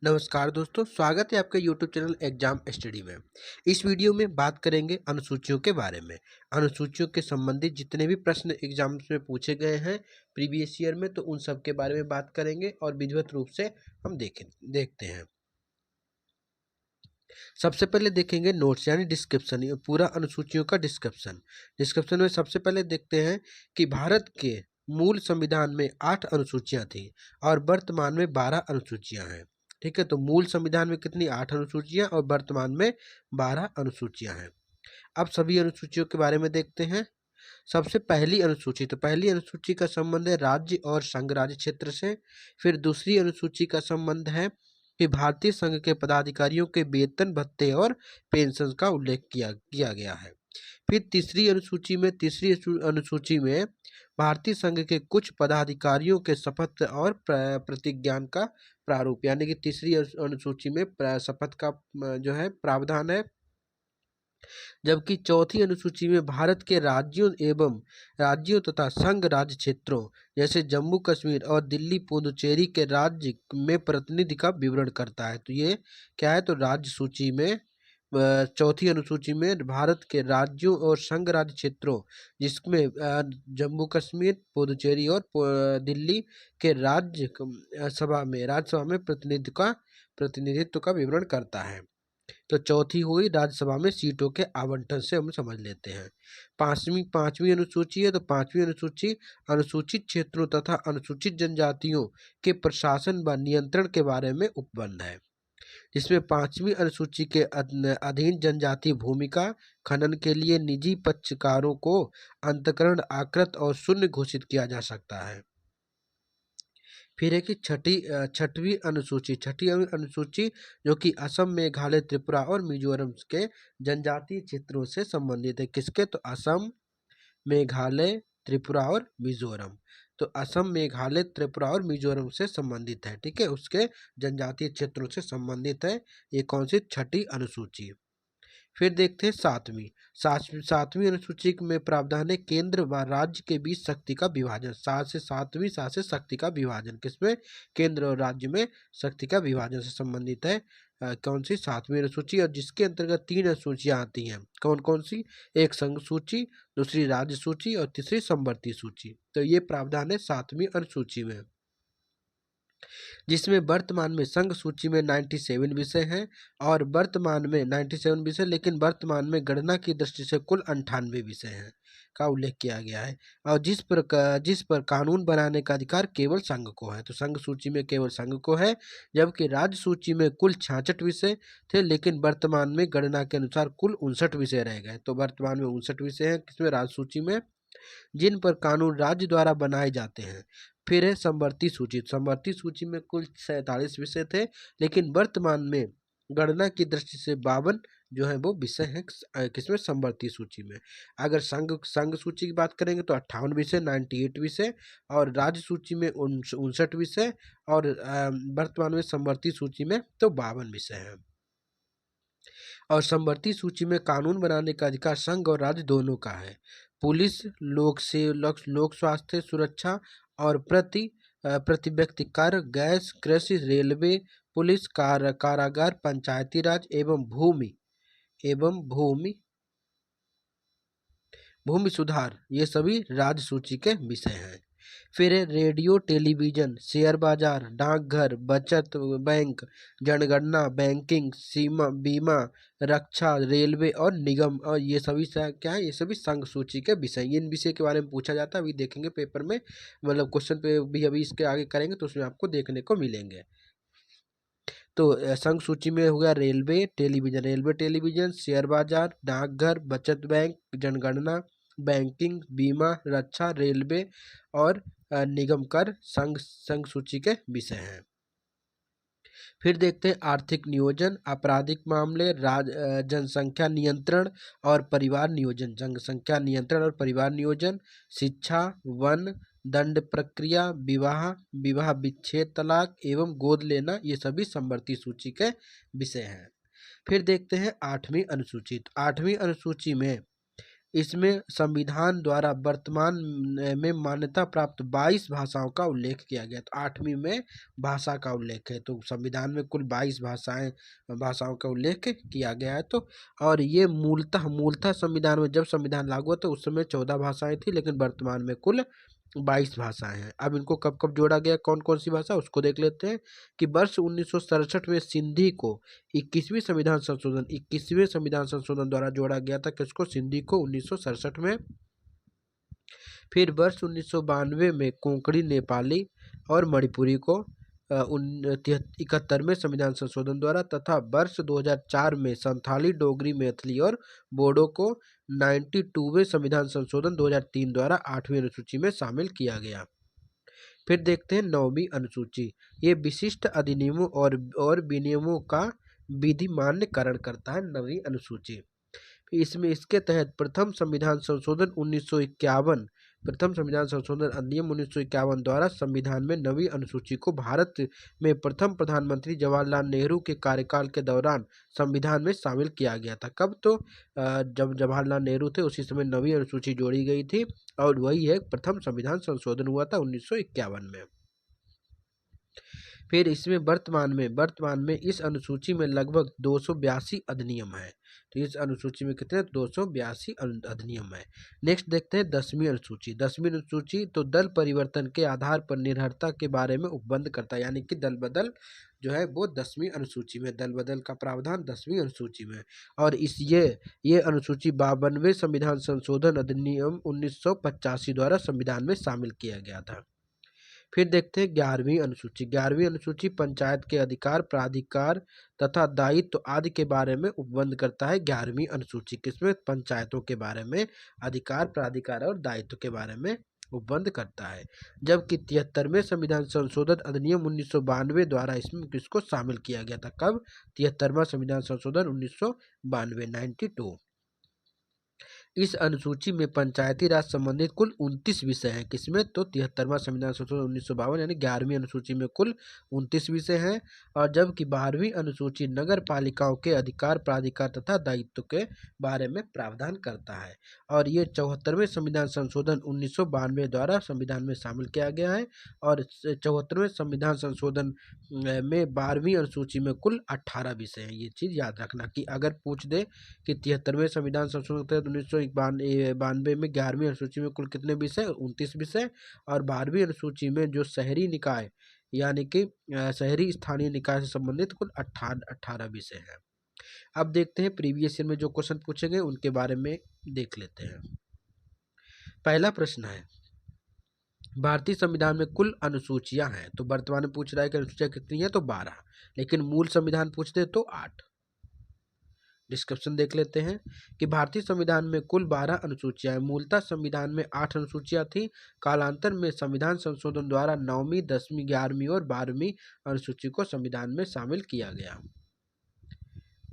नमस्कार दोस्तों, स्वागत है आपके YouTube चैनल एग्जाम स्टडी में। इस वीडियो में बात करेंगे अनुसूचियों के बारे में। अनुसूचियों के संबंधित जितने भी प्रश्न एग्जाम्स में पूछे गए हैं प्रीवियस ईयर में, तो उन सब के बारे में बात करेंगे और विधिवत रूप से हम देखते हैं। सबसे पहले देखेंगे नोट्स यानी डिस्क्रिप्शन, ये पूरा अनुसूचियों का डिस्क्रिप्शन में सबसे पहले देखते हैं कि भारत के मूल संविधान में 8 अनुसूचियां थी और वर्तमान में 12 अनुसूचियां हैं। ठीक है, तो मूल संविधान में कितनी 8 अनुसूचियां और वर्तमान में 12 अनुसूचियां हैं। अब सभी अनुसूचियों के बारे में देखते हैं। सबसे पहली अनुसूची, तो पहली अनुसूची का संबंध है राज्य और संघ राज्य क्षेत्र से। फिर दूसरी अनुसूची का संबंध है कि भारतीय संघ के पदाधिकारियों के वेतन भत्ते और पेंशन का उल्लेख किया गया है। फिर तीसरी अनुसूची में भारतीय संघ के कुछ पदाधिकारियों के शपथ और प्रतिज्ञान का प्रारूप, यानी कि तीसरी अनुसूची में शपथ का जो है प्रावधान है। जबकि चौथी अनुसूची में भारत के राज्यों तथा संघ राज्य क्षेत्रों जैसे जम्मू कश्मीर और दिल्ली पुदुचेरी के राज्य में प्रतिनिधि का विवरण करता है। तो ये क्या है, तो राज्य सूची में चौथी अनुसूची में भारत के राज्यों और संघ राज्य क्षेत्रों जिसमें जम्मू कश्मीर, पुदुचेरी और दिल्ली के राज्यसभा में प्रतिनिधित्व का विवरण करता है। तो चौथी हुई राज्यसभा में सीटों के आवंटन से हम समझ लेते हैं। पांचवी अनुसूची है, तो पांचवी अनुसूची अनुसूचित क्षेत्रों तथा अनुसूचित जनजातियों के प्रशासन व नियंत्रण के बारे में उपबंध है, जिसमें पांचवी अनुसूची के अधीन जनजातीय भूमिका खनन के लिए निजी पक्षकारों को अंतःकरण, आकृत और शून्य घोषित किया जा सकता है। फिर है कि छठवीं अनुसूची जो कि असम, मेघालय, त्रिपुरा और मिजोरम के जनजातीय क्षेत्रों से संबंधित है। किसके, तो असम, मेघालय, त्रिपुरा और मिजोरम। तो असम, मेघालय, त्रिपुरा और मिजोरम से संबंधित है। ठीक है, उसके जनजातीय क्षेत्रों से संबंधित है। ये कौन सी, छठी अनुसूची। फिर देखते हैं सातवीं अनुसूची में प्रावधान है केंद्र व राज्य के बीच शक्ति का विभाजन। सात से शक्ति का विभाजन किसमें, केंद्र और राज्य में शक्ति का विभाजन से संबंधित है। कौन सी, सातवीं अनुसूची, और जिसके अंतर्गत 3 अनुसूचियां आती हैं। कौन कौन सी, एक संघ सूची, दूसरी राज्य सूची और तीसरी समवर्ती सूची। तो ये प्रावधान है सातवीं अनुसूची में, जिसमें वर्तमान में संघ सूची में 97 विषय हैं और वर्तमान में 97 विषय, लेकिन वर्तमान में गणना की दृष्टि से कुल 98 विषय हैं का उल्लेख किया गया है। और जिस पर कानून बनाने का अधिकार केवल संघ को है। तो संघ सूची में केवल संघ को है, जबकि राज्य सूची में कुल 66 विषय थे, लेकिन वर्तमान में गणना के अनुसार कुल 59 विषय रह गए। तो वर्तमान में 59 विषय हैं किसमें, राज्य सूची में, जिन पर कानून राज्य द्वारा बनाए जाते हैं। फिर है समवर्ती सूची में कुल 47 विषय थे, लेकिन वर्तमान में गणना की दृष्टि से 52 जो है वो विषय हैं किसमें, समवर्ती सूची में। अगर संघ सूची की बात करेंगे तो 58 विषय, 98 विषय, और राज्य सूची में 59 विषय, और वर्तमान में समवर्ती सूची में तो 52 विषय हैं। और समवर्ती सूची में कानून बनाने का अधिकार संघ और राज्य दोनों का है। पुलिस, लोक स्वास्थ्य सुरक्षा और प्रति व्यक्ति कर, गैस, कृषि, रेलवे, पुलिस, कारागार, पंचायती राज एवं भूमि सुधार, ये सभी राज्य सूची के विषय हैं। फिर है रेडियो, टेलीविजन, शेयर बाजार, डाकघर, बचत बैंक, जनगणना, बैंकिंग, बीमा, रक्षा, रेलवे और निगम, और ये सभी क्या है, ये सभी संघ सूची के विषय। इन विषय के बारे में पूछा जाता है, अभी देखेंगे पेपर में, मतलब क्वेश्चन पे भी अभी इसके आगे करेंगे तो उसमें आपको देखने को मिलेंगे। तो संघ सूची में हो गया रेलवे टेलीविजन, शेयर बाजार, डाकघर, बचत बैंक, जनगणना, बैंकिंग, बीमा, रक्षा, रेलवे और निगम कर संघ सूची के विषय हैं। फिर देखते हैं आर्थिक नियोजन, आपराधिक मामले, जनसंख्या नियंत्रण और परिवार नियोजन, शिक्षा, वन, दंड प्रक्रिया, विवाह विच्छेद, तलाक एवं गोद लेना, ये सभी समवर्ती सूची के विषय हैं। फिर देखते हैं आठवीं अनुसूची में इसमें संविधान द्वारा वर्तमान में मान्यता प्राप्त 22 भाषाओं का उल्लेख किया गया। तो 8वीं में भाषा का उल्लेख है, तो संविधान में कुल 22 भाषाओं का उल्लेख किया गया है। तो और ये मूलतः संविधान में जब संविधान लागू हुआ तो उस समय 14 भाषाएं थी, लेकिन वर्तमान में कुल 22 भाषाएं हैं। अब इनको कब कब जोड़ा गया, कौन कौन सी भाषा, उसको देख लेते हैं। कि वर्ष 1967 में सिंधी को 21वें संविधान संशोधन द्वारा जोड़ा गया था। किसको, सिंधी को 1967 में। फिर वर्ष 1992 में कोंकणी, नेपाली और मणिपुरी को 71वें संविधान संशोधन द्वारा, तथा वर्ष 2004 में संथाली, डोगरी, मैथिली और बोडो को 92वें संविधान संशोधन 2003 द्वारा 8वीं अनुसूची में शामिल किया गया। फिर देखते हैं 9वीं अनुसूची। ये विशिष्ट अधिनियमों और विनियमों का विधिमान्यकरण करता है 9वीं अनुसूची। इसमें इसके तहत प्रथम संविधान संशोधन अधिनियम 1951 द्वारा संविधान में 9वीं अनुसूची को भारत में प्रथम प्रधानमंत्री जवाहरलाल नेहरू के कार्यकाल के दौरान संविधान में शामिल किया गया था। कब, तो जब जवाहरलाल नेहरू थे उसी समय 9वीं अनुसूची जोड़ी गई थी, और वही है प्रथम संविधान संशोधन हुआ था 1951 में। फिर इसमें वर्तमान में इस अनुसूची में लगभग 282 अधिनियम है। तो इस अनुसूची में कितने, 282 अधिनियम है। नेक्स्ट देखते हैं 10वीं अनुसूची। 10वीं अनुसूची तो दल परिवर्तन के आधार पर निर्भरता के बारे में उपबंध करता है, यानी कि दल बदल जो है वो 10वीं अनुसूची में, दल बदल का प्रावधान 10वीं अनुसूची में। और ये अनुसूची 52वें संविधान संशोधन अधिनियम 1985 द्वारा संविधान में शामिल किया गया था। फिर देखते हैं 11वीं अनुसूची। 11वीं अनुसूची पंचायत के अधिकार, प्राधिकार तथा दायित्व आदि के बारे में उपबंध करता है। 11वीं अनुसूची किसमें, पंचायतों के बारे में अधिकार, प्राधिकार और दायित्व के बारे में उपबंध करता है। जबकि 73वें संविधान संशोधन अधिनियम 1992 द्वारा इसमें किसको शामिल किया गया था। कब, 73वां संविधान संशोधन 1992, 92। इस अनुसूची में पंचायती राज संबंधित कुल 29 विषय हैं। किसमें, तो 73वां संविधान संशोधन 1952 यानी 11वीं अनुसूची में कुल 29 विषय हैं। और जबकि 12वीं अनुसूची नगर पालिकाओं के अधिकार, प्राधिकार तथा दायित्व के बारे में प्रावधान करता है। और ये 74वें संविधान संशोधन 1992 द्वारा संविधान में शामिल किया गया है। और 74वें संविधान संशोधन में 12वीं अनुसूची में कुल 18 विषय हैं। ये चीज़ याद रखना कि अगर पूछ दे कि 73वें संविधान संशोधन के तहत 1992 में 11वीं अनुसूची में कुल कितने विषय, 29 विषय। और 12वीं अनुसूची में जो शहरी निकाय यानी कि शहरी स्थानीय निकाय से संबंधित कुल 18 विषय हैं। अब देखते हैं प्रीवियस ईयर में जो क्वेश्चन पूछे गए उनके बारे में देख लेते हैं। पहला प्रश्न है, भारतीय संविधान में कुल अनुसूचियां हैं। तो वर्तमान में पूछ रहा है कि अनुसूचियां कितनी है, तो 12, लेकिन मूल संविधान पूछते तो 8। डिस्क्रिप्शन देख लेते हैं कि भारतीय संविधान में कुल 12 अनुसूचियां हैं। मूलतः संविधान में 8 अनुसूचियां थी। कालांतर में संविधान संशोधन द्वारा 9वीं, 10वीं, 11वीं और 12वीं अनुसूची को संविधान में शामिल किया गया।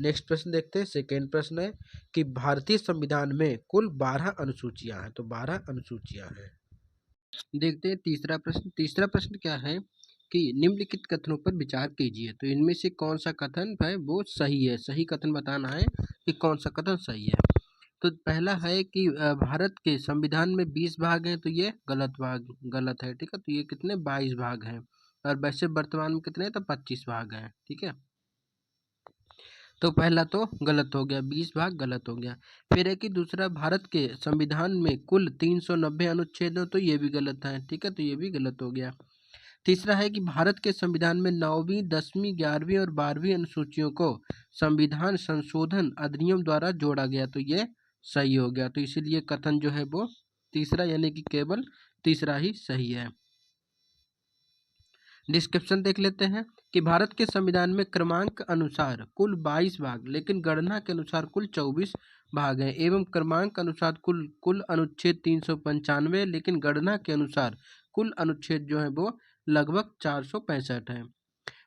नेक्स्ट प्रश्न देखते हैं। सेकेंड प्रश्न है कि भारतीय संविधान में कुल 12 अनुसूचियां हैं। तो 12 अनुसूचियां हैं। देखते हैं तीसरा प्रश्न। तीसरा प्रश्न क्या है कि निम्नलिखित कथनों पर विचार कीजिए। तो इनमें से कौन सा कथन है वो सही है, सही कथन बताना है कि कौन सा कथन सही है। तो पहला है कि भारत के संविधान में 20 भाग हैं, तो ये गलत है। ठीक है, तो ये कितने 22 भाग हैं। और वैसे वर्तमान में कितने, तो 25 भाग हैं। ठीक है, तो पहला तो गलत हो गया, 20 भाग गलत हो गया। फिर है कि दूसरा, भारत के संविधान में कुल 390 अनुच्छेद हैं, तो ये भी गलत है। ठीक है, तो ये भी गलत हो गया। तीसरा है कि भारत के संविधान में 9वीं, 10वीं, 11वीं और 12वीं अनुसूचियों को संविधान संशोधन अधिनियम द्वारा जोड़ा गया, तो ये सही हो गया। तो इसीलिए कथन जो है वो तीसरा यानी कि केवल तीसरा ही सही है। डिस्क्रिप्शन देख लेते हैं कि भारत के संविधान में क्रमांक अनुसार कुल 22 भाग, लेकिन गणना के अनुसार कुल 24 भाग हैं। एवं क्रमांक अनुसार कुल अनुच्छेद 395, लेकिन गणना के अनुसार कुल अनुच्छेद जो है वो लगभग 465 हैं।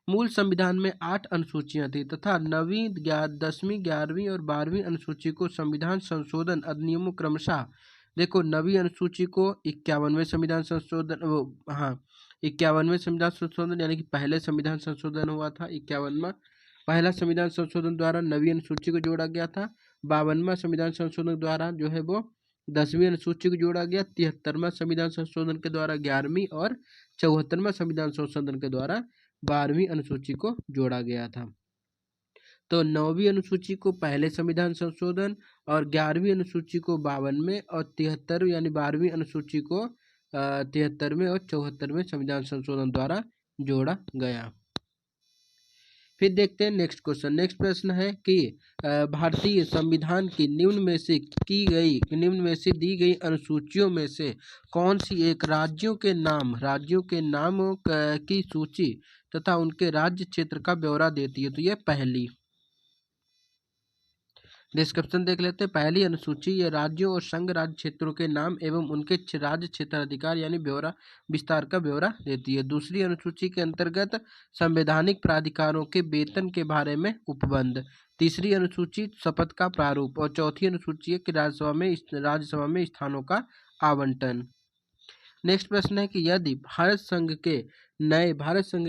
मूल संविधान में 8 अनुसूचियां थी तथा 9वीं, 10वीं, 11वीं और 12वीं अनुसूची को संविधान संशोधन अधिनियमों क्रमशः, देखो 9वीं अनुसूची को 51वें संविधान संशोधन 51वें संविधान संशोधन यानी कि पहले संविधान संशोधन हुआ था 51वां, पहला संविधान संशोधन द्वारा 9वीं अनुसूची को जोड़ा गया था। 52वां संविधान संशोधन द्वारा जो है वो 10वीं अनुसूची को जोड़ा गया, 73वां संविधान संशोधन के द्वारा 11वीं और 74वां संविधान संशोधन के द्वारा 12वीं अनुसूची को जोड़ा गया था। तो 9वीं अनुसूची को पहले संविधान संशोधन और 11वीं अनुसूची को 52वें और 73 यानी 12वीं अनुसूची को 73वें और 74वें संविधान संशोधन द्वारा जोड़ा गया। फिर देखते हैं नेक्स्ट क्वेश्चन। नेक्स्ट प्रश्न है कि भारतीय संविधान की निम्न में से दी गई अनुसूचियों में से कौन सी एक राज्यों के नामों की सूची तथा उनके राज्य क्षेत्र का ब्यौरा देती है? तो ये पहली। डिस्क्रिप्शन देख लेते हैं। पहली अनुसूची ये राज्यों और संघ राज्य क्षेत्रों के नाम एवं उनके राज्य क्षेत्राधिकार यानी ब्यौरा विस्तार का ब्यौरा देती है। दूसरी अनुसूची के अंतर्गत संवैधानिक प्राधिकारों के वेतन के बारे में उपबंध। तीसरी अनुसूची शपथ का प्रारूप और चौथी अनुसूची है कि राज्यसभा में स्थानों का आवंटन। नेक्स्ट प्रश्न है कि यदि भारत संघ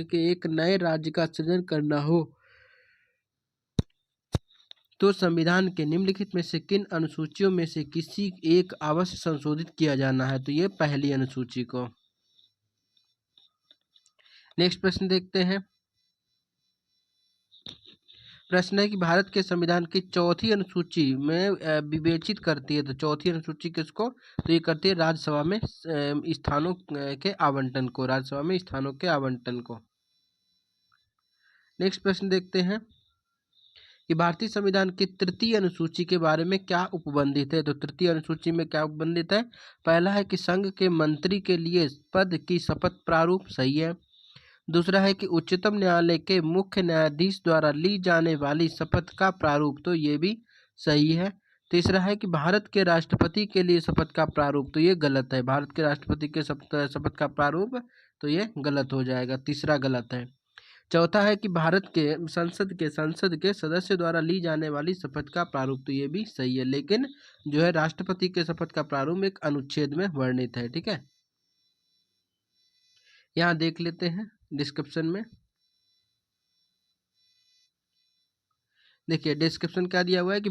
के एक नए राज्य का सृजन करना हो तो संविधान के निम्नलिखित में से किन अनुसूचियों में से किसी एक अवश्य संशोधित किया जाना है? तो ये पहली अनुसूची को। नेक्स्ट प्रश्न देखते हैं। प्रश्न है कि भारत के संविधान की चौथी अनुसूची में विवेचित करती है। तो चौथी अनुसूची किसको? तो ये करती है राज्यसभा में स्थानों के आवंटन को, राज्यसभा में स्थानों के आवंटन को। नेक्स्ट प्रश्न देखते हैं कि भारतीय संविधान की तृतीय अनुसूची के बारे में क्या उपबंधित है? तो तृतीय अनुसूची में क्या उपबंधित है? पहला है कि संघ के मंत्री के लिए पद की शपथ प्रारूप, सही है। दूसरा है कि उच्चतम न्यायालय के मुख्य न्यायाधीश द्वारा ली जाने वाली शपथ का प्रारूप, तो ये भी सही है। तीसरा है कि भारत के राष्ट्रपति के लिए शपथ का प्रारूप, तो ये गलत है। भारत के राष्ट्रपति के शपथ का प्रारूप, तो ये गलत हो जाएगा, तीसरा गलत है। चौथा है कि भारत के संसद के सदस्य द्वारा ली जाने वाली शपथ का प्रारूप, तो ये भी सही है। लेकिन जो है राष्ट्रपति के शपथ का प्रारूप एक अनुच्छेद में वर्णित है, ठीक है। यहाँ देख लेते हैं डिस्क्रिप्शन में। देखिए डिस्क्रिप्शन क्या दिया हुआ है कि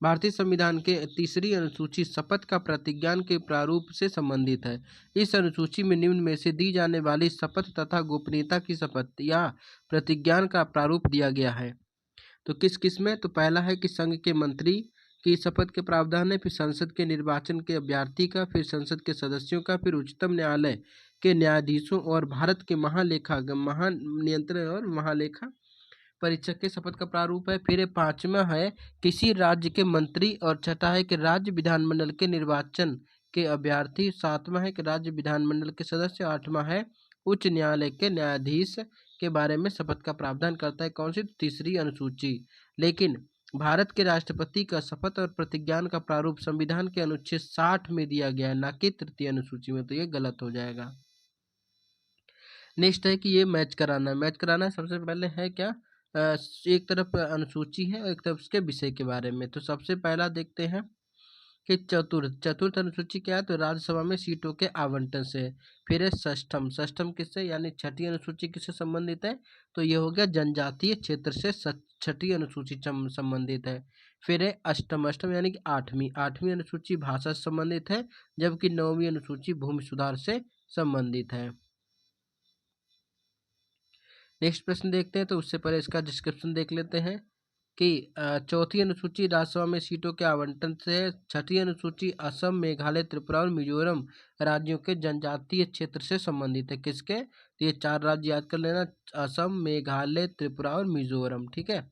भारतीय संविधान के तीसरी अनुसूची शपथ का प्रतिज्ञान के प्रारूप से संबंधित है। इस अनुसूची में निम्न में से दी जाने वाली शपथ तथा गोपनीयता की शपथ या प्रतिज्ञान का प्रारूप दिया गया है। तो किस किस में? तो पहला है कि संघ के मंत्री की शपथ के प्रावधान है, फिर संसद के निर्वाचन के अभ्यर्थी का, फिर संसद के सदस्यों का, फिर उच्चतम न्यायालय के न्यायाधीशों और भारत के महानियंत्रक और महालेखा परीक्षक के शपथ का प्रारूप है। फिर पांचवा है किसी राज्य के मंत्री, और छठा है कि राज्य विधानमंडल के निर्वाचन के अभ्यर्थी, सातवां है कि राज्य विधानमंडल के सदस्य, आठवां है उच्च न्यायालय के न्यायाधीश के बारे में शपथ का प्रावधान करता है। कौन सी? तीसरी अनुसूची। लेकिन भारत के राष्ट्रपति का शपथ और प्रतिज्ञान का प्रारूप संविधान के अनुच्छेद 60 में दिया गया है, ना कि तृतीय अनुसूची में, तो ये गलत हो जाएगा। नेक्स्ट है कि ये मैच कराना सबसे पहले है क्या? एक तरफ अनुसूची है और एक तरफ उसके विषय के बारे में। तो सबसे पहला देखते हैं कि चतुर्थ अनुसूची क्या है? तो राज्यसभा में सीटों के आवंटन से। फिर है षष्ठम किससे यानी छठी अनुसूची किससे संबंधित है? तो ये हो गया जनजातीय क्षेत्र से छठी अनुसूची संबंधित है। फिर है अष्टम यानी कि आठवीं अनुसूची भाषा से संबंधित है, जबकि 9वीं अनुसूची भूमि सुधार से संबंधित है। नेक्स्ट प्रश्न देखते हैं। तो उससे पहले इसका डिस्क्रिप्शन देख लेते हैं कि चौथी अनुसूची राज्यसभा में सीटों के आवंटन से। छठी अनुसूची असम, मेघालय, त्रिपुरा और मिजोरम राज्यों के जनजातीय क्षेत्र से संबंधित है। किसके? तो ये 4 राज्य याद कर लेना, असम, मेघालय, त्रिपुरा और मिजोरम, ठीक है।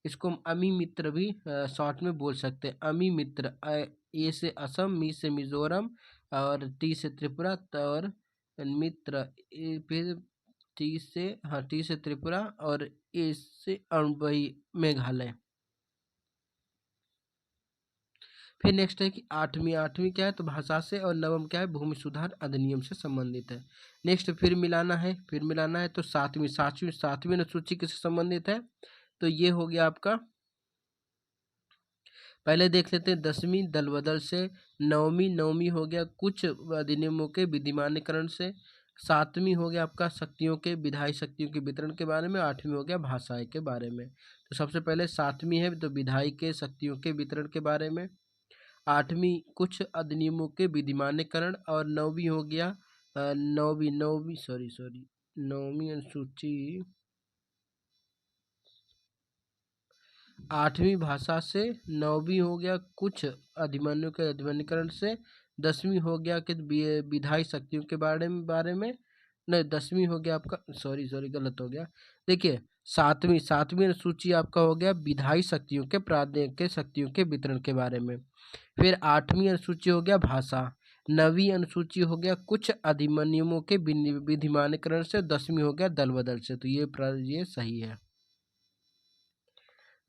इसको हम अमी मित्र भी शॉर्ट में बोल सकते हैं, अमी मित्र। ए से असम, मी से मिजोरम और टी से त्रिपुरा और मित्र फिर टी से त्रिपुरा और ए से वही मेघालय। फिर नेक्स्ट है कि आठवीं क्या है? तो भाषा से, और नवम क्या है? भूमि सुधार अधिनियम से संबंधित है। नेक्स्ट फिर मिलाना है तो सातवीं अनुसूची किससे संबंधित है? तो ये हो गया आपका, पहले देख लेते हैं 10वीं दल बदल से, नौवीं हो गया कुछ अधिनियमों के विधिमानीकरण से, 7वीं हो गया आपका विधायी शक्तियों के वितरण के बारे में, 8वीं हो गया भाषाएं के बारे में। तो सबसे पहले 7वीं है तो विधायी के शक्तियों के वितरण के बारे में, 8वीं कुछ अधिनियमों के विधिमान्यकरण, और 9वीं हो गया 9वीं अनुसूची 8वीं भाषा से, 9वीं हो गया कुछ अधिनियमों के अधिमान्यकरण से, 10वीं हो गया कि विधायी शक्तियों के बारे में नहीं, 10वीं हो गया आपका गलत हो गया। देखिए, सातवीं अनुसूची आपका हो गया विधायी शक्तियों के प्रादेशिक शक्तियों के वितरण के बारे में। फिर 8वीं अनुसूची हो गया भाषा, 9वीं अनुसूची हो गया कुछ अधिनियमों के विधिमान्यकरण से, 10वीं हो गया दल बदल से। तो ये सही है।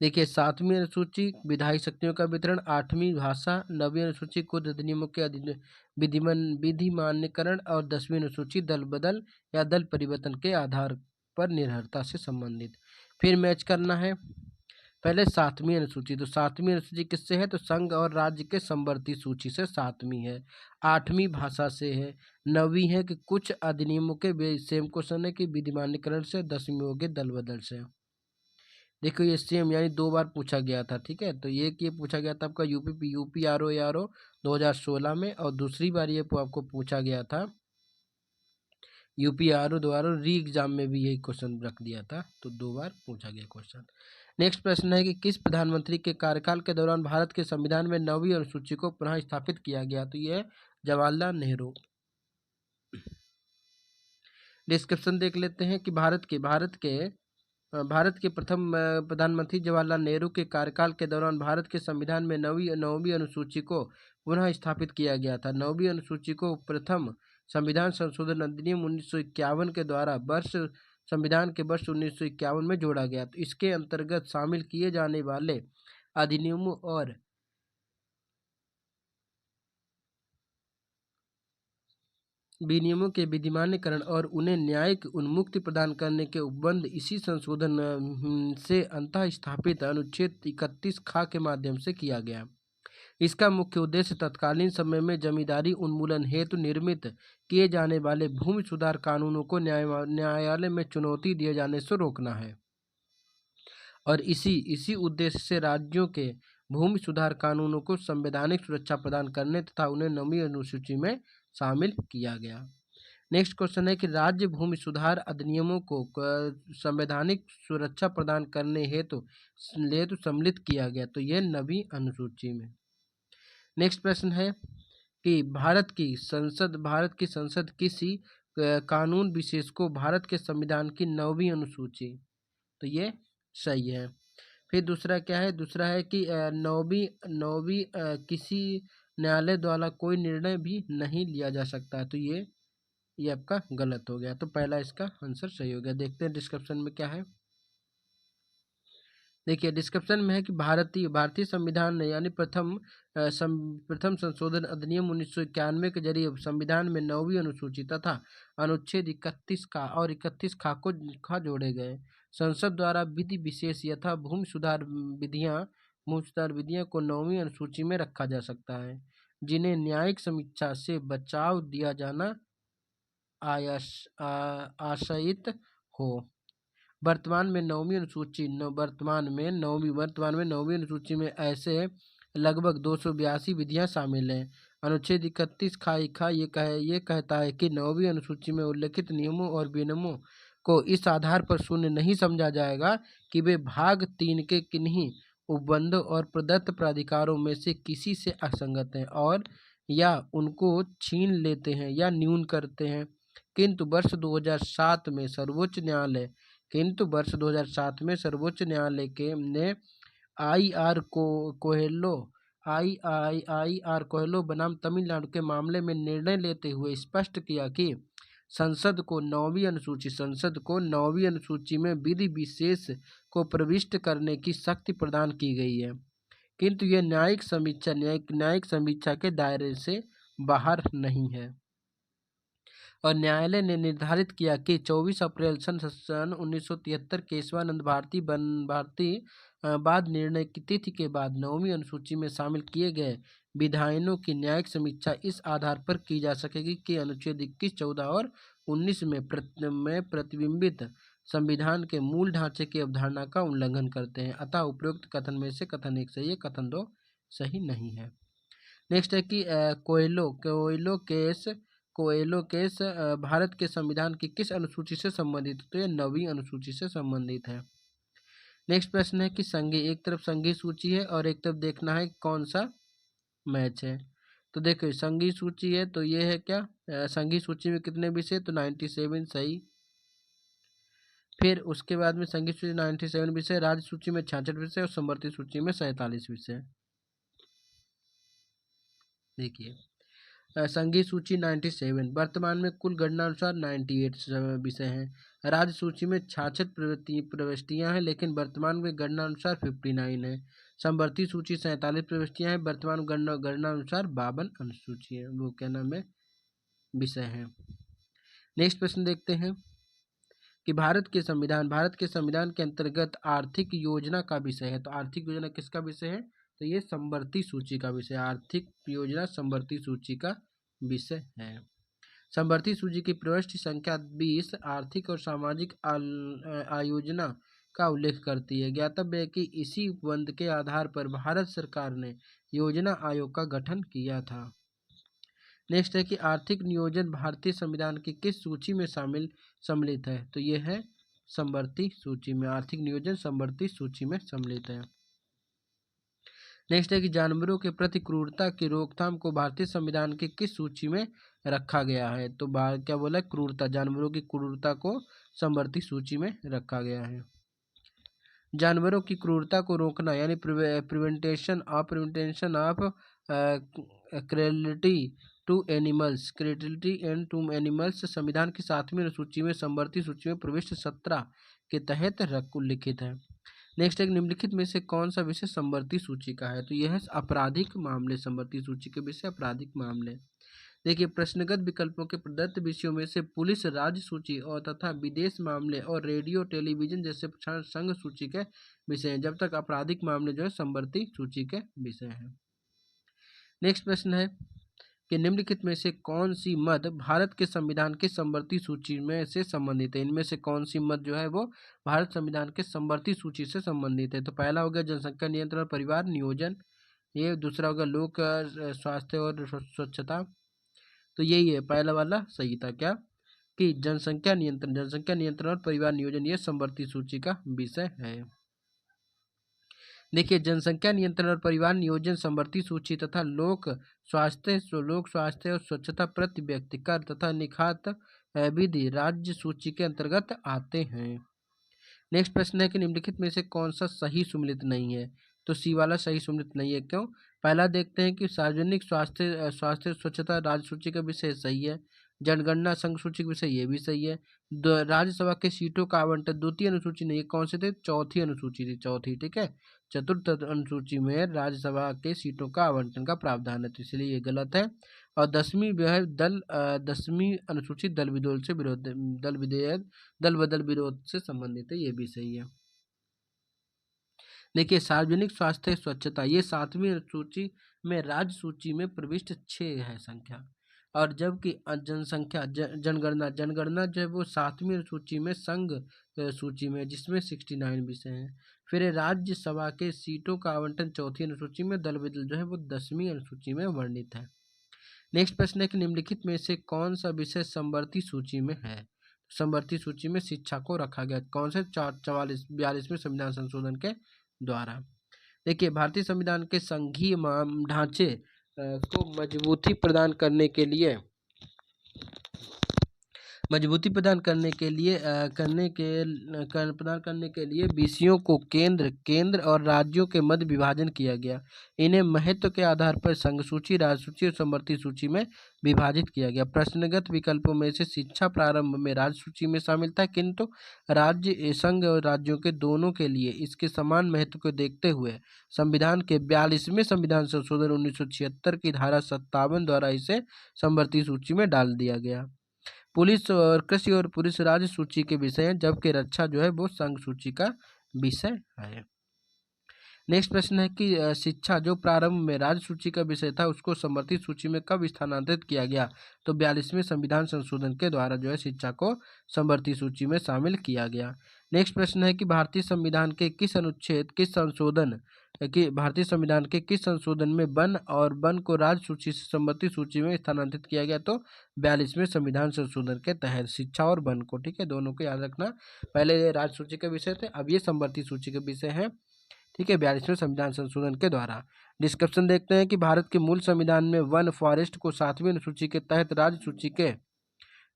देखिए, 7वीं अनुसूची विधायी शक्तियों का वितरण, 8वीं भाषा, 9वीं अनुसूची कुछ अधिनियमों के विधिमान्यकरण, और 10वीं अनुसूची दल बदल या दल परिवर्तन के आधार पर निर्भरता से संबंधित। फिर मैच करना है। पहले 7वीं अनुसूची, तो 7वीं अनुसूची किससे है? तो संघ और राज्य के समवर्ती सूची से 7वीं है। 8वीं भाषा से है। 9वीं है कि कुछ अधिनियमों के सेम क्वेश्चन है कि विधिमान्यकरण से। 10वीं हो गई दल बदल से। देखो, ये सेम यानी 2 बार पूछा गया था, ठीक है। तो ये पूछा गया था आपका यूपी आरओ 2016 में, और दूसरी बार ये आपको पूछा गया था यूपी आरओ द्वारा री एग्जाम में भी यही क्वेश्चन रख दिया था। तो 2 बार पूछा गया क्वेश्चन। नेक्स्ट प्रश्न है कि किस प्रधानमंत्री के कार्यकाल के दौरान भारत के संविधान में 9वीं अनुसूची को पुनः स्थापित किया गया? तो ये जवाहरलाल नेहरू। डिस्क्रिप्शन देख लेते हैं कि भारत के प्रथम प्रधानमंत्री जवाहरलाल नेहरू के कार्यकाल के दौरान भारत के संविधान में नौवीं अनुसूची को पुनः स्थापित किया गया था। 9वीं अनुसूची को प्रथम संविधान संशोधन अधिनियम 1951 के द्वारा संविधान के वर्ष 1951 में जोड़ा गया। तो इसके अंतर्गत शामिल किए जाने वाले अधिनियमों और विनियमों के विधिमान्यकरण और उन्हें न्यायिक उन्मुक्ति प्रदान करने के उपबंध इसी संशोधन से अंतः स्थापित अनुच्छेद 31 खा के माध्यम से किया गया। इसका मुख्य उद्देश्य तत्कालीन समय में जमींदारी उन्मूलन हेतु निर्मित किए जाने वाले भूमि सुधार कानूनों को न्यायालय में चुनौती दिए जाने से रोकना है, और इसी उद्देश्य से राज्यों के भूमि सुधार कानूनों को संवैधानिक सुरक्षा प्रदान करने तथा उन्हें 9वीं अनुसूची में शामिल किया गया। नेक्स्ट क्वेश्चन है कि राज्य भूमि सुधार अधिनियमों को संवैधानिक सुरक्षा प्रदान करने हेतु सम्मिलित किया गया। तो यह 9वीं अनुसूची में। नेक्स्ट प्रश्न है कि भारत की संसद किसी कानून विशेष को भारत के संविधान की 9वीं अनुसूची। तो ये सही है। फिर दूसरा क्या है? दूसरा है कि नौवीं किसी न्यायालय द्वारा कोई निर्णय भी नहीं लिया जा सकता। तो ये आपका गलत हो गया। तो पहला इसका आंसर सही हो गया। देखते हैं डिस्क्रिप्शन में क्या है। देखिए, डिस्क्रिप्शन में है कि भारतीय संविधान ने यानी प्रथम संशोधन अधिनियम 1991 के जरिए संविधान में 9वीं अनुसूची तथा अनुच्छेद 31 का और 31 खा जोड़े गए। संसद द्वारा विधि विशेष यथा भूमि सुधार विधियां को 9वीं अनुसूची में रखा जा सकता है, जिन्हें न्यायिक समीक्षा से बचाव दिया जाना आशयित हो। वर्तमान में नौवीं अनुसूची में ऐसे लगभग 282 विधियां शामिल हैं। अनुच्छेद 31 खा ये कहता है कि 9वीं अनुसूची में उल्लिखित नियमों और विनियमों को इस आधार पर शून्य नहीं समझा जाएगा कि वे भाग 3 के किन्हीं उपबंधों और प्रदत्त प्राधिकारों में से किसी से असंगत हैं और या उनको छीन लेते हैं या न्यून करते हैं। किंतु वर्ष 2007 में सर्वोच्च न्यायालय ने आई आर कोहेलो बनाम तमिलनाडु के मामले में निर्णय लेते हुए स्पष्ट किया कि संसद को 9वीं अनुसूची में विधि विशेष को प्रविष्ट करने की शक्ति प्रदान की गई है, किंतु यह न्यायिक समीक्षा के दायरे से बाहर नहीं है। और न्यायालय ने निर्धारित किया कि 24 अप्रैल सन 1973 केशवानंद भारती बाद निर्णय की तिथि के बाद 9वीं अनुसूची में शामिल किए गए विधायनों की न्यायिक समीक्षा इस आधार पर की जा सकेगी कि अनुच्छेद 21, 14 और 19 में प्रतिबिंबित संविधान के मूल ढांचे की अवधारणा का उल्लंघन करते हैं। अतः उपरोक्त कथन में से कथन 1 सही है, कथन 2 सही नहीं है। नेक्स्ट है कि कोएलो केस भारत के संविधान की किस अनुसूची से संबंधित है? तो ये 9वीं अनुसूची से संबंधित है। नेक्स्ट प्रश्न है कि संघीय, एक तरफ संघीय सूची है और एक तरफ देखना है कौन सा मैच है। तो देखो संघीय सूची है तो ये है क्या, संघीय सूची में कितने विषय, तो 97 सही। फिर उसके बाद में संघीय सूची 97 विषय, राज्य सूची में 66 विषय और समवर्ती सूची में 47 विषय। देखिए संघीय सूची 97, वर्तमान में कुल गणना अनुसार 98 विषय हैं। राज्य सूची में 66 प्रविष्टियां हैं लेकिन वर्तमान में गणना अनुसार 59 है। समवर्ती सूची 47 प्रविष्टियां हैं, वर्तमान गणना अनुसार 52 अनुसूची है, वो क्या नाम है, विषय हैं। नेक्स्ट प्रश्न देखते हैं कि भारत के संविधान के अंतर्गत आर्थिक योजना का विषय है। तो आर्थिक योजना किसका विषय है, तो ये समवर्ती सूची का विषय, आर्थिक योजना समवर्ती सूची का विषय है। समवर्ती सूची की प्रविष्टि संख्या 20 आर्थिक और सामाजिक आयोजना का उल्लेख करती है। ज्ञातव्य है कि इसी उपबंध के आधार पर भारत सरकार ने योजना आयोग का गठन किया था। नेक्स्ट है कि आर्थिक नियोजन भारतीय संविधान की किस सूची में सम्मिलित है, तो ये है समवर्ती सूची में, आर्थिक नियोजन समवर्ती सूची में सम्मिलित है। नेक्स्ट है कि जानवरों के प्रति क्रूरता की रोकथाम को भारतीय संविधान की किस सूची में रखा गया है, तो क्या बोला, क्रूरता, जानवरों की क्रूरता को समवर्ती सूची में रखा गया है। जानवरों की क्रूरता को रोकना यानी prevention of cruelty and to animals संविधान की 7वीं अनुसूची में समवर्ती सूची में प्रविष्ट 17 के तहत उल्लिखित है। नेक्स्ट एक निम्नलिखित में से कौन सा विषय समवर्ती सूची का है, तो यह है आपराधिक मामले, समवर्ती सूची के विषय आपराधिक मामले। देखिए प्रश्नगत विकल्पों के प्रदत्त विषयों में से पुलिस, राज्य सूची और तथा विदेश मामले और रेडियो टेलीविजन जैसे संघ सूची के विषय हैं, जब तक आपराधिक मामले जो है समवर्ती सूची के विषय हैं। नेक्स्ट प्रश्न है कि निम्नलिखित में से कौन सी मद भारत के संविधान के समवर्ती सूची में से संबंधित है, इनमें से कौन सी मद जो है वो भारत संविधान के समवर्ती सूची से संबंधित है। तो पहला हो गया जनसंख्या नियंत्रण और परिवार नियोजन, ये दूसरा होगा लोक स्वास्थ्य और स्वच्छता, तो यही है पहला वाला सही था क्या, कि जनसंख्या नियंत्रण और परिवार नियोजन ये समवर्ती सूची का विषय है। देखिए जनसंख्या नियंत्रण और परिवार नियोजन समवर्ती सूची तथा लोक स्वास्थ्य और स्वच्छता प्रति व्यक्ति कर तथा निखात विधि राज्य सूची के अंतर्गत आते हैं। नेक्स्ट प्रश्न है कि निम्नलिखित में से कौन सा सही सुमेलित नहीं है, तो सी वाला सही सुमेलित नहीं है, क्यों, पहला देखते हैं कि सार्वजनिक स्वास्थ्य स्वच्छता राज्य सूची का विषय सही है, जनगणना संघ सूची का विषय ये भी सही है, राज्यसभा के सीटों का आवंटन द्वितीय अनुसूची नहीं, कौन सी थी, चौथी अनुसूची थी, चौथी, ठीक है, चतुर्थ अनुसूची में राज्यसभा के सीटों का आवंटन का प्रावधान है, तो इसलिए ये गलत है। और 10वीं जो है 10वीं अनुसूची दल बदल विरोध से संबंधित है, ये भी सही है। देखिए सार्वजनिक स्वास्थ्य स्वच्छता ये 7वीं अनुसूची में राज्य सूची में प्रविष्ट 6 है संख्या, और जबकि जनसंख्या जनगणना जो है वो 7वीं अनुसूची में संघ सूची में, जिसमें 69 विषय हैं। फिर राज्यसभा के सीटों का आवंटन 4थी अनुसूची में, दल बदल जो है वो 10वीं अनुसूची में वर्णित है। नेक्स्ट प्रश्न है कि निम्नलिखित में से कौन सा विषय समवर्ती सूची में है, समवर्ती सूची में शिक्षा को रखा गया, कौन से 42वें संविधान संशोधन के द्वारा। देखिए भारतीय संविधान के संघीय ढांचे को मजबूती प्रदान करने के लिए विषयों को केंद्र और राज्यों के मध्य विभाजन किया गया। इन्हें महत्व के आधार पर संघ सूची, राज्य सूची और समवर्ती सूची में विभाजित किया गया। प्रश्नगत विकल्पों में से शिक्षा प्रारंभ में राज्य सूची में शामिल था, किंतु राज्य संघ और राज्यों के दोनों के लिए इसके समान महत्व को देखते हुए संविधान के 42वें संविधान संशोधन 1976 की धारा 57 द्वारा इसे समवर्ती सूची में डाल दिया गया। पुलिस और कृषि और पुलिस राज्य सूची के विषय हैं, जबकि रक्षा जो है वो संघ सूची का विषय है। नेक्स्ट प्रश्न है कि शिक्षा जो प्रारंभ में राज्य सूची का विषय था उसको समवर्ती सूची में कब स्थानांतरित किया गया, तो 42वें संविधान संशोधन के द्वारा जो है शिक्षा को समवर्ती सूची में शामिल किया गया। नेक्स्ट प्रश्न है कि भारतीय संविधान के किस अनुच्छेद किस संशोधन कि भारतीय संविधान के किस संशोधन में वन और वन को राज्य सूची से संबंधित सूची में स्थानांतरित किया गया? तो 42वें संविधान संशोधन के तहत शिक्षा और वन को, ठीक है, दोनों को याद रखना। पहले ये राज्य सूची के विषय थे, अब ये संबंधित सूची के विषय हैं, ठीक है, 42वें संविधान संशोधन के द्वारा। डिस्क्रिप्शन देखते हैं कि भारत के मूल संविधान में वन फॉरेस्ट को 7वीं अनुसूची के तहत राज्य सूची के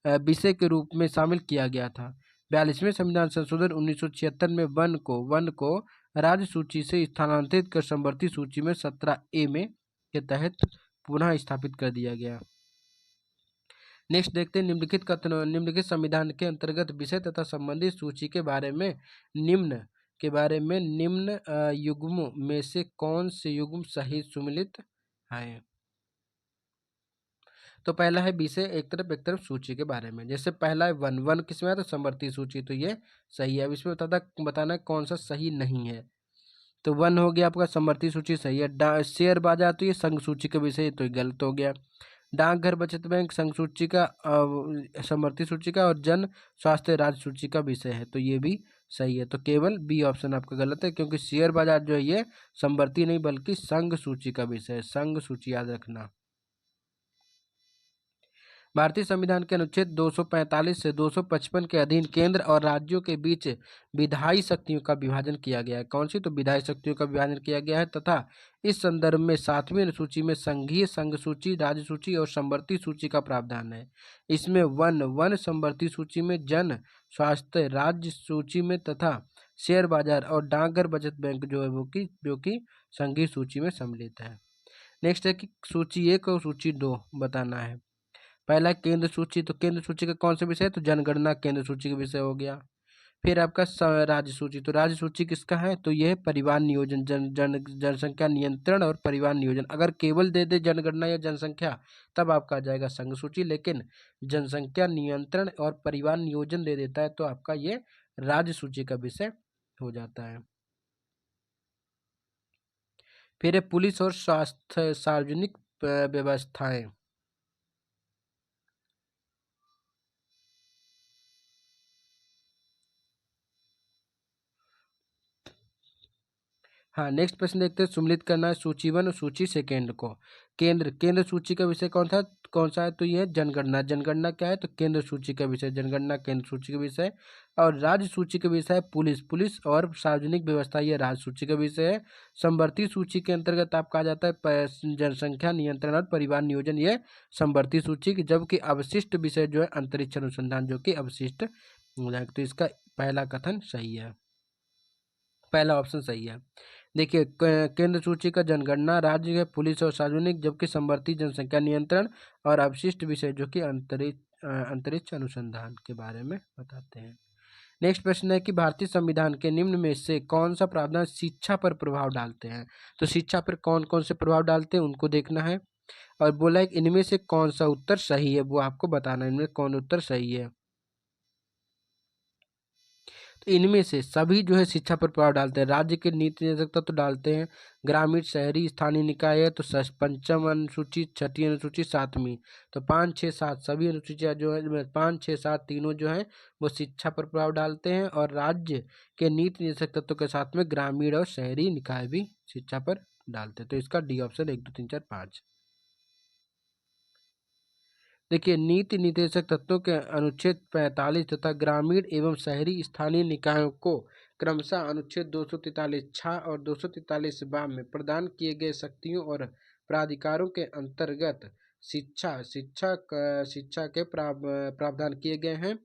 विषय के रूप में शामिल किया गया था। 42वें संविधान संशोधन 1976 में वन को राज्य सूची से स्थानांतरित कर संवर्ती सूची में 17A में के तहत पुनः स्थापित कर दिया गया। नेक्स्ट देखते हैं निम्नलिखित संविधान के अंतर्गत विषय तथा संबंधित सूची के बारे में निम्न युग्मों में से कौन से युग्म सही सम्मिलित है? तो पहला है विषय एक तरफ सूची के बारे में। जैसे पहला है वन किसमें है? तो संवर्ती सूची, तो ये सही है। अब इसमें बताना कौन सा सही नहीं है। तो वन हो गया आपका, संवर्ती सूची सही है। शेयर बाजार तो ये संघ सूची के विषय, तो ये गलत हो गया। डाकघर बचत बैंक संघ सूची का संवर्ती सूची का और जन स्वास्थ्य राज्य सूची का विषय है, तो ये भी सही है। तो केवल बी ऑप्शन आपका गलत है, क्योंकि शेयर बाजार जो है ये संवर्ती नहीं बल्कि संघ सूची का विषय है। संघ सूची याद रखना। भारतीय संविधान के अनुच्छेद 245 से 255 के अधीन केंद्र और राज्यों के बीच विधायी शक्तियों का विभाजन किया गया है। कौन सी? तो विधायी शक्तियों का विभाजन किया गया है, तथा इस संदर्भ में 7वीं अनुसूची में संघीय संघ सूची, राज्य सूची और संवर्ती सूची का प्रावधान है। इसमें वन संवर्ती सूची में, जन स्वास्थ्य राज्य सूची में तथा शेयर बाजार और डाकघर बचत बैंक जो है जो कि संघीय सूची में सम्मिलित है। नेक्स्ट है कि सूची 1 और सूची 2 बताना है। पहला केंद्र सूची, तो केंद्र सूची का कौन सा विषय है? तो जनगणना केंद्र सूची का विषय हो गया। फिर आपका राज्य सूची, तो राज्य सूची किसका है? तो यह परिवार नियोजन, जनसंख्या नियंत्रण और परिवार नियोजन। अगर केवल दे दे जनगणना या जनसंख्या तब आपका आ जाएगा संघ सूची, लेकिन जनसंख्या नियंत्रण और परिवार नियोजन दे देता है तो आपका ये राज्य सूची का विषय हो जाता है। फिर है पुलिस और स्वास्थ्य सार्वजनिक व्यवस्थाएं। हाँ, नेक्स्ट प्रश्न देखते हैं। सम्मिलित करना है सूची 1 और सूची सेकेंड को। केंद्र सूची का विषय कौन सा है? तो ये जनगणना। जनगणना क्या है? तो केंद्र सूची का विषय जनगणना केंद्र सूची का विषय। और राज्य सूची का विषय है पुलिस और सार्वजनिक व्यवस्था, ये राज्य सूची का विषय है। संवर्ती सूची के अंतर्गत आपका आ जाता है जनसंख्या नियंत्रण और परिवार नियोजन, ये संवर्ती सूची की। जबकि अवशिष्ट विषय जो है अंतरिक्ष अनुसंधान, जो कि अवशिष्ट हो जाएगा। तो इसका पहला कथन सही है, पहला ऑप्शन सही है। देखिए, केंद्र सूची का जनगणना, राज्य है पुलिस और सार्वजनिक, जबकि संवर्ती जनसंख्या नियंत्रण और अवशिष्ट विषय जो कि अंतरिक्ष अनुसंधान के बारे में बताते हैं। नेक्स्ट प्रश्न है कि भारतीय संविधान के निम्न में से कौन सा प्रावधान शिक्षा पर प्रभाव डालते हैं? तो शिक्षा पर कौन कौन से प्रभाव डालते हैं उनको देखना है। और बोला है इनमें से कौन सा उत्तर सही है, वो आपको बताना है इनमें कौन उत्तर सही है। तो इनमें से सभी जो है शिक्षा पर प्रभाव डालते हैं। राज्य के नीति निर्देशक तत्व डालते हैं, ग्रामीण शहरी स्थानीय निकाय है तो पंचम अनुसूची, छठी अनुसूची, 7वीं। तो 5, 6, 7 सभी अनुसूचियाँ जो है 5, 6, 7 तीनों जो है वो शिक्षा पर प्रभाव डालते हैं। और राज्य के नीति निर्देशक तत्व के साथ में ग्रामीण और शहरी निकाय भी शिक्षा पर डालते हैं। तो इसका डी ऑप्शन 1, 2, 3, 4, 5। देखिए, नीति निर्देशक तत्वों के अनुच्छेद 45 तथा ग्रामीण एवं शहरी स्थानीय निकायों को क्रमशः अनुच्छेद 243 छा और 243 बा में प्रदान किए गए शक्तियों और प्राधिकारों के अंतर्गत शिक्षा के प्रावधान किए गए हैं।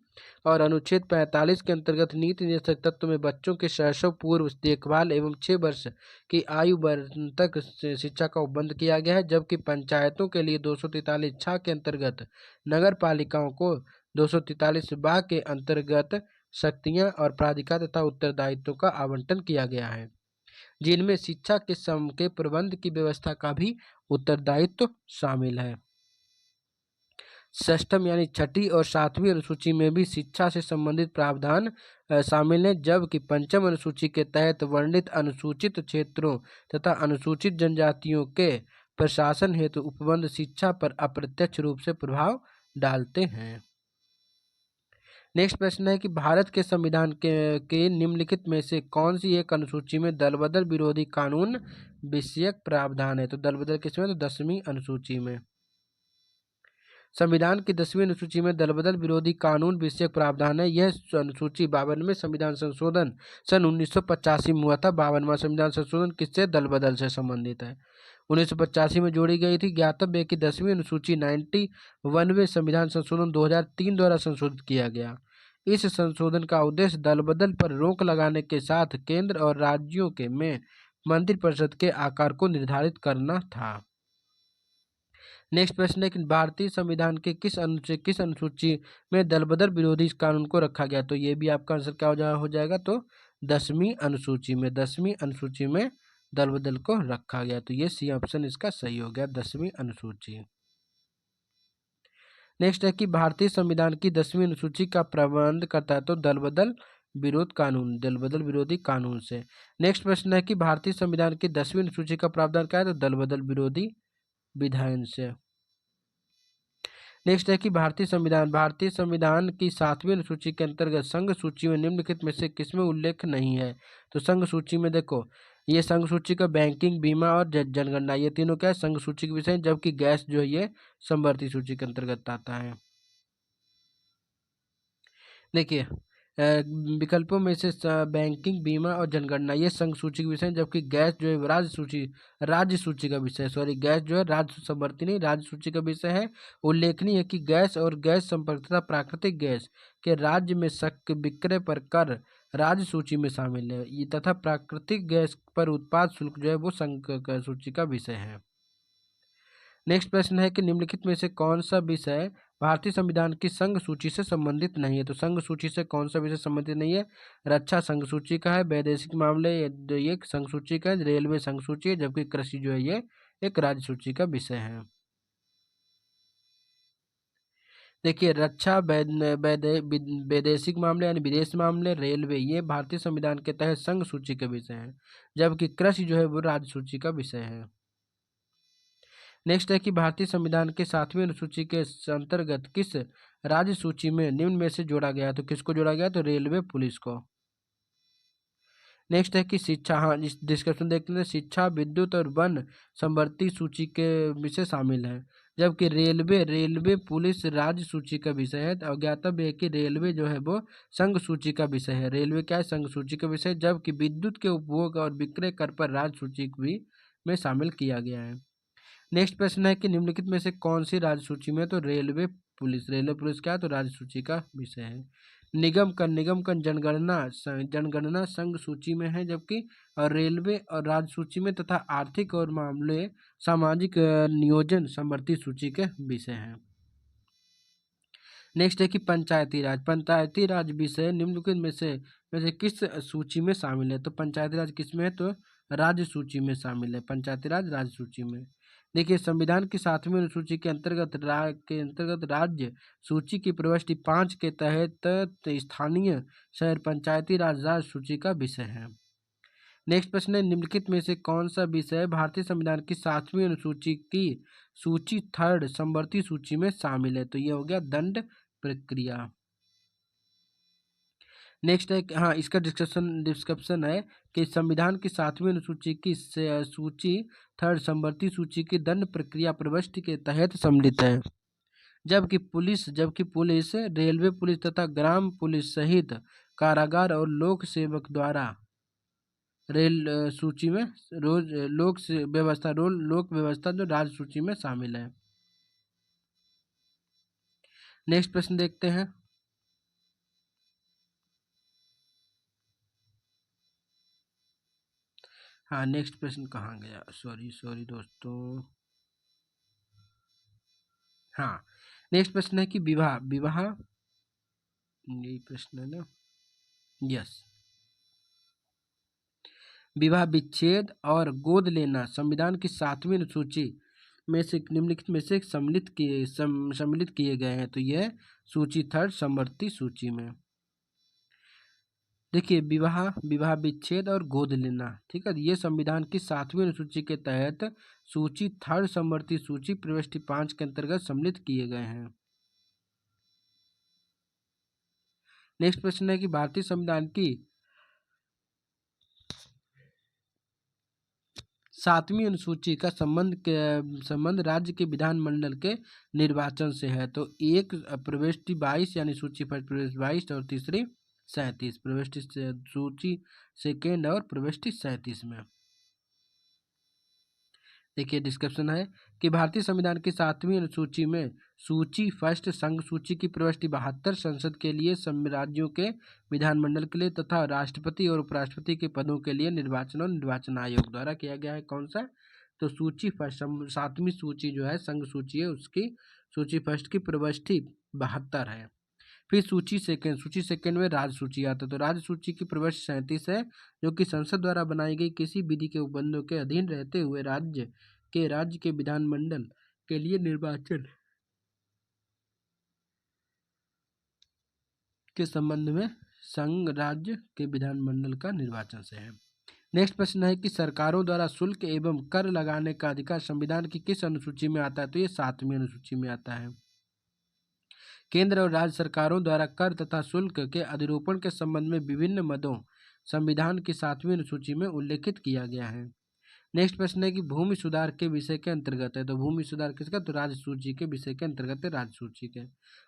और अनुच्छेद 45 के अंतर्गत नीति निर्देशक तत्व में बच्चों के शैशव पूर्व देखभाल एवं 6 वर्ष की आयु वर्ग तक शिक्षा का उपबंध किया गया है। जबकि पंचायतों के लिए 243 छा के अंतर्गत, नगर पालिकाओं को 243 बा के अंतर्गत शक्तियां और प्राधिकार तथा उत्तरदायित्वों का आवंटन किया गया है, जिनमें शिक्षा के प्रबंध की व्यवस्था का भी उत्तरदायित्व शामिल है। षष्ठम यानी छठी और 7वीं अनुसूची में भी शिक्षा से संबंधित प्रावधान शामिल है। जबकि पंचम अनुसूची के तहत वर्णित अनुसूचित क्षेत्रों तथा अनुसूचित जनजातियों के प्रशासन हेतु उपबंध शिक्षा पर अप्रत्यक्ष रूप से प्रभाव डालते हैं। नेक्स्ट प्रश्न है कि भारत के संविधान के निम्नलिखित में से कौन सी एक अनुसूची में दल बदल विरोधी कानून विषयक प्रावधान है? तो दल बदल किसमें? तो 10वीं अनुसूची में। संविधान की 10वीं अनुसूची में दल बदल विरोधी कानून विषयक प्रावधान है। यह अनुसूची 52वें संविधान संशोधन सन 1985 में हुआ था। 52वां संविधान संशोधन किससे? दल बदल से संबंधित है। 1985 में जोड़ी गई थी। ज्ञातव्य है कि 10वीं अनुसूची 91वें संविधान संशोधन 2003 द्वारा संशोधित किया गया। इस संशोधन का उद्देश्य दल बदल पर रोक लगाने के साथ केंद्र और राज्यों के में मंत्रिपरिषद के आकार को निर्धारित करना था। नेक्स्ट प्रश्न है कि भारतीय संविधान के किस अनुसूची में दल बदल विरोधी कानून को रखा गया? तो ये भी आपका आंसर क्या हो जाएगा? तो 10वीं अनुसूची में। 10वीं अनुसूची में दल बदल को रखा गया। तो ये सी ऑप्शन इसका सही हो गया, 10वीं अनुसूची। नेक्स्ट है कि भारतीय संविधान की 10वीं अनुसूची का प्रबंध करता है? तो दल बदल विरोध कानून, दल बदल विरोधी कानून से। नेक्स्ट प्रश्न है कि भारतीय संविधान की 10वीं अनुसूची का प्रावधान क्या है? तो दल बदल विरोधी विधायन से। नेक्स्ट है कि भारतीय संविधान की 7वीं अनुसूची के अंतर्गत संघ सूची में निम्नलिखित में से किसमें उल्लेख नहीं है? तो संघ सूची में देखो, ये संघ सूची का बैंकिंग, बीमा और जनगणना, ये तीनों क्या है? संघ सूची के विषय, जबकि गैस जो है ये समवर्ती सूची के अंतर्गत आता है। देखिए विकल्पों में से बैंकिंग, बीमा और जनगणना ये संघ सूची के विषय, जबकि गैस जो है राज्य सूची का विषय, सॉरी गैस जो है राज्य समवर्ती नहीं, राज्य सूची का विषय है। उल्लेखनीय है कि गैस और गैस संपर्क तथा प्राकृतिक गैस के राज्य में शक विक्रय पर कर राज्य सूची में शामिल है, ये तथा प्राकृतिक गैस पर उत्पाद शुल्क जो है वो संघ सूची का विषय है। नेक्स्ट प्रश्न है कि निम्नलिखित में से कौन सा विषय भारतीय संविधान की संघ सूची से संबंधित नहीं है? तो संघ सूची से कौन सा विषय संबंधित नहीं है? रक्षा संघ सूची का है, वैदेशिक मामले ये संघ सूची का है, रेलवे संघ सूची है, जबकि कृषि जो है ये एक राज्य सूची का विषय है। देखिए रक्षा, वैदेशिक मामले यानी विदेश मामले, रेलवे ये भारतीय संविधान के तहत संघ सूची के विषय है, जबकि कृषि जो है वो राज्य सूची का विषय है। नेक्स्ट है कि भारतीय संविधान के 7वीं अनुसूची के अंतर्गत किस राज्य सूची में निम्न में से जोड़ा गया? तो किसको जोड़ा गया? तो रेलवे पुलिस को। नेक्स्ट है कि शिक्षा, हाँ इस डिस्कशन देखते हैं, शिक्षा, विद्युत और वन संवर्ती सूची के विषय शामिल है, जबकि रेलवे पुलिस राज्य सूची का विषय है। और ज्ञातव्य है कि रेलवे जो है वो संघ सूची का विषय है। रेलवे क्या है? संघ सूची का विषय, जबकि विद्युत के उपभोग और विक्रय कर पर राज्य सूची भी में शामिल किया गया है। नेक्स्ट प्रश्न है कि निम्नलिखित में से कौन सी राज्य सूची में? तो रेलवे पुलिस क्या है? तो राज्य सूची का विषय है। निगम कर जनगणना संघ सूची में है, जबकि और रेलवे और राज्य सूची में, तथा आर्थिक और मामले सामाजिक नियोजन समवर्ती सूची के विषय हैं। नेक्स्ट है कि पंचायती राज विषय निम्नलिखित में से किस सूची में शामिल है? तो पंचायती राज किस में है? तो राज्य सूची में शामिल है, पंचायती राज राज्य सूची में। देखिए संविधान की 7वीं अनुसूची के अंतर्गत राज्य सूची की प्रविष्टि 5 के तहत स्थानीय शहर पंचायती राज राज्य सूची का विषय है। नेक्स्ट प्रश्न है निम्नलिखित में से कौन सा विषय भारतीय संविधान की 7वीं अनुसूची की सूची 3rd समवर्ती सूची में शामिल है? तो ये हो गया दंड प्रक्रिया। नेक्स्ट है हाँ इसका डिस्क्रिप्शन है कि संविधान की 7वीं अनुसूची की सूची 3rd समवर्ती सूची की दंड प्रक्रिया प्रविष्टि के तहत सम्मिलित है, जबकि पुलिस, रेलवे पुलिस तथा ग्राम पुलिस सहित कारागार और लोक सेवक द्वारा सूची में लोक व्यवस्था जो राज्य सूची में शामिल है। नेक्स्ट प्रश्न देखते हैं। हाँ नेक्स्ट प्रश्न कहाँ गया? सॉरी दोस्तों। हाँ नेक्स्ट प्रश्न है कि विवाह यही प्रश्न है ना? यस। विवाह, विच्छेद और गोद लेना संविधान की 7वीं अनुसूची में से निम्नलिखित में से सम्मिलित किए गए हैं। तो यह सूची 3rd समवर्ती सूची में। देखिए विवाह विच्छेद और गोद लेना, ठीक है, ये संविधान की 7वीं अनुसूची के तहत सूची 3rd समवर्ती सूची प्रविष्टि 5 के अंतर्गत सम्मिलित किए गए हैं। नेक्स्ट प्रश्न है कि भारतीय संविधान की 7वीं अनुसूची का संबंध राज्य के विधानमंडल के निर्वाचन से है। तो एक प्रविष्टि 22 यानी सूची फर्स्ट प्रविष्टि 22 और तीसरी 37 प्रविष्टि सूची सेकेंड और प्रविष्टि 37 में। देखिए डिस्क्रिप्शन है कि भारतीय संविधान की 7वीं अनुसूची में सूची फर्स्ट संघ सूची की प्रविष्टि 72 संसद के लिए राज्यों के विधानमंडल के लिए तथा राष्ट्रपति और उपराष्ट्रपति के पदों के लिए निर्वाचन और निर्वाचन आयोग द्वारा किया गया है। कौन सा? तो सूची फर्स्ट 7वीं सूची जो है संघ सूची है उसकी सूची फर्स्ट की प्रविष्टि 72 है। फिर सूची सेकेंड में राज्य सूची आता है। तो राज्य सूची की प्रविष्टि 37 है जो कि संसद द्वारा बनाई गई किसी विधि के उपबंधों के अधीन रहते हुए राज्य के विधानमंडल के लिए निर्वाचन के संबंध में संघ राज्य के विधानमंडल का निर्वाचन से है। नेक्स्ट प्रश्न है कि सरकारों द्वारा शुल्क एवं कर लगाने का अधिकार संविधान की किस अनुसूची में आता है? तो ये 7वीं अनुसूची में आता है। केंद्र और राज्य सरकारों द्वारा कर तथा शुल्क के अधिरोपण के संबंध में विभिन्न मदों संविधान की 7वीं अनुसूची में उल्लेखित किया गया है। नेक्स्ट प्रश्न है कि भूमि सुधार के विषय के अंतर्गत है। तो भूमि सुधार किसका? तो राज्य सूची के विषय के अंतर्गत है राज्य सूची के।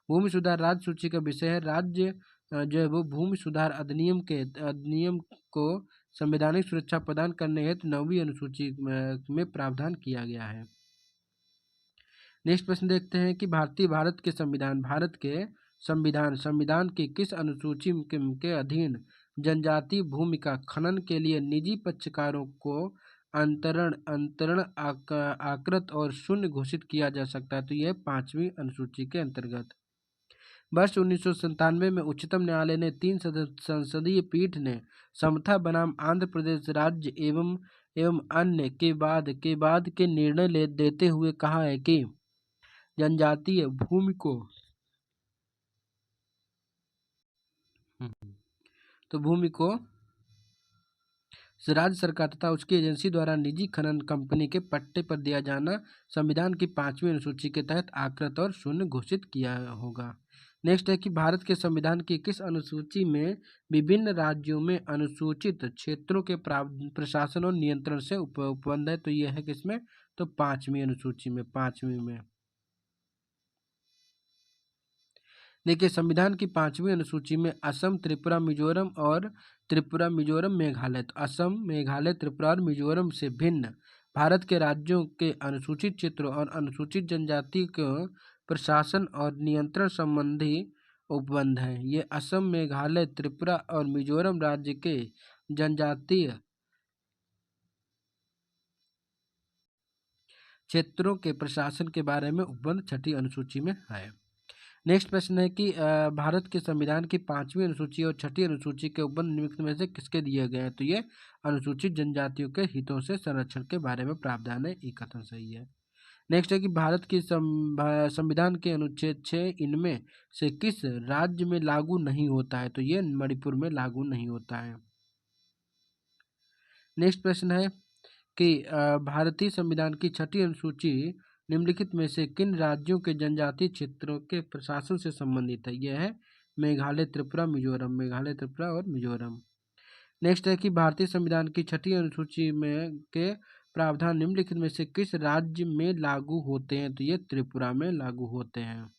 भूमि सुधार राज्य सूची का विषय है। राज्य जो है वो भूमि सुधार अधिनियम को संवैधानिक सुरक्षा प्रदान करने हेतु 9वीं अनुसूची में प्रावधान किया गया है। नेक्स्ट प्रश्न देखते हैं कि भारत के संविधान की किस अनुसूची के अधीन जनजातीय भूमि का खनन के लिए निजी पक्षकारों को अंतरण आकृत और शून्य घोषित किया जा सकता है? तो यह 5वीं अनुसूची के अंतर्गत। वर्ष 1997 में उच्चतम न्यायालय ने 3 संसदीय पीठ ने समता बनाम आंध्र प्रदेश राज्य एवं अन्य के बाद के निर्णय देते हुए कहा है कि जनजातीय भूमि को राज्य सरकार तथा उसकी एजेंसी द्वारा निजी खनन कंपनी के पट्टे पर दिया जाना संविधान की 5वीं अनुसूची के तहत आकृत और शून्य घोषित किया होगा। नेक्स्ट है कि भारत के संविधान की किस अनुसूची में विभिन्न राज्यों में अनुसूचित क्षेत्रों के प्रशासन और नियंत्रण से उपबंध है? तो यह है किसमें? तो 5वीं अनुसूची में। 5वीं में देखिए संविधान की 5वीं अनुसूची में असम, त्रिपुरा, मिजोरम, मेघालय। तो असम, मेघालय, त्रिपुरा और मिजोरम से भिन्न भारत के राज्यों के अनुसूचित क्षेत्रों और अनुसूचित जनजाति के प्रशासन और नियंत्रण संबंधी उपबंध है। ये असम, मेघालय, त्रिपुरा और मिजोरम राज्य के जनजातीय क्षेत्रों के प्रशासन के बारे में उपबंध 6ठी अनुसूची में है। नेक्स्ट प्रश्न है कि भारत के संविधान की 5वीं अनुसूची और 6ठी अनुसूची के उपबंध निम्नलिखित में से किसके दिए गए हैं? तो ये अनुसूचित जनजातियों के हितों से संरक्षण के बारे में प्रावधान है। ये कथन सही है। नेक्स्ट है कि भारत की संविधान के अनुच्छेद 6 इनमें से किस राज्य में लागू नहीं होता है? तो ये मणिपुर में लागू नहीं होता है। नेक्स्ट प्रश्न है कि भारतीय संविधान की 6ठी अनुसूची निम्नलिखित में से किन राज्यों के जनजातीय क्षेत्रों के प्रशासन से संबंधित है? यह है मेघालय, त्रिपुरा, और मिजोरम। नेक्स्ट है कि भारतीय संविधान की 6ठी अनुसूची में के प्रावधान निम्नलिखित में से किस राज्य में लागू होते हैं? तो ये त्रिपुरा में लागू होते हैं।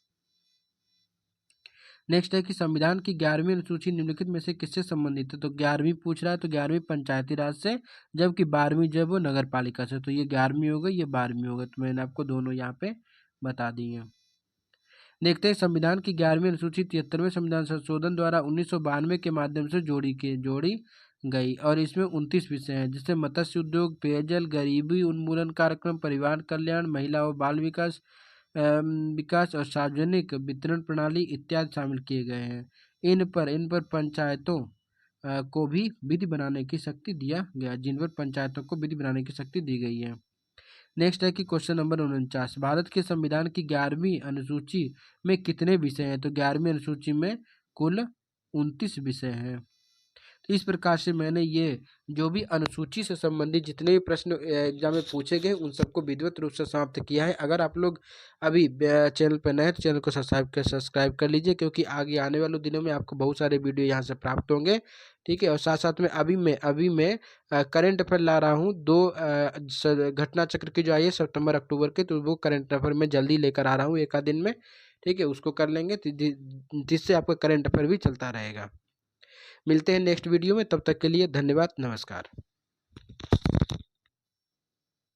नेक्स्ट है कि संविधान की 11वीं अनुसूची निम्नलिखित में से किससे संबंधित है? तो 11वीं पूछ रहा है तो 11वीं पंचायती राज से, जबकि 12वीं जो है वो नगर पालिका से। तो ये 11वीं हो गई, ये 12वीं हो गई। तो मैंने आपको दोनों यहाँ पे बता दी है। देखते हैं संविधान की 11वीं अनुसूची 73वें संविधान संशोधन द्वारा 1992 के माध्यम से जोड़ी गई और इसमें 29 विषय हैं, जिससे मत्स्य उद्योग, पेयजल, गरीबी उन्मूलन कार्यक्रम, परिवार कल्याण, महिला और बाल विकास और सार्वजनिक वितरण प्रणाली इत्यादि शामिल किए गए हैं। इन पर पंचायतों को भी विधि बनाने की शक्ति दिया गया, जिन पर पंचायतों को विधि बनाने की शक्ति दी गई है। नेक्स्ट है कि क्वेश्चन नंबर 49, भारत के संविधान की 11वीं अनुसूची में कितने विषय हैं? तो 11वीं अनुसूची में कुल 29 विषय हैं। इस प्रकार से मैंने ये जो भी अनुसूची से संबंधित जितने भी प्रश्न एग्जाम में पूछे गए उन सबको विधिवत रूप से समाप्त किया है। अगर आप लोग अभी चैनल पर नए हैं तो चैनल को सब्सक्राइब कर लीजिए, क्योंकि आगे आने वाले दिनों में आपको बहुत सारे वीडियो यहाँ से प्राप्त होंगे। ठीक है, और साथ साथ में अभी मैं करंट अफेयर ला रहा हूँ, दो घटना चक्र की जो आई है सितंबर अक्टूबर के, तो वो करंट अफेयर मैं जल्दी लेकर आ रहा हूँ एक आध दिन में। ठीक है, उसको कर लेंगे जिससे आपका करंट अफेयर भी चलता रहेगा। मिलते हैं नेक्स्ट वीडियो में, तब तक के लिए धन्यवाद, नमस्कार।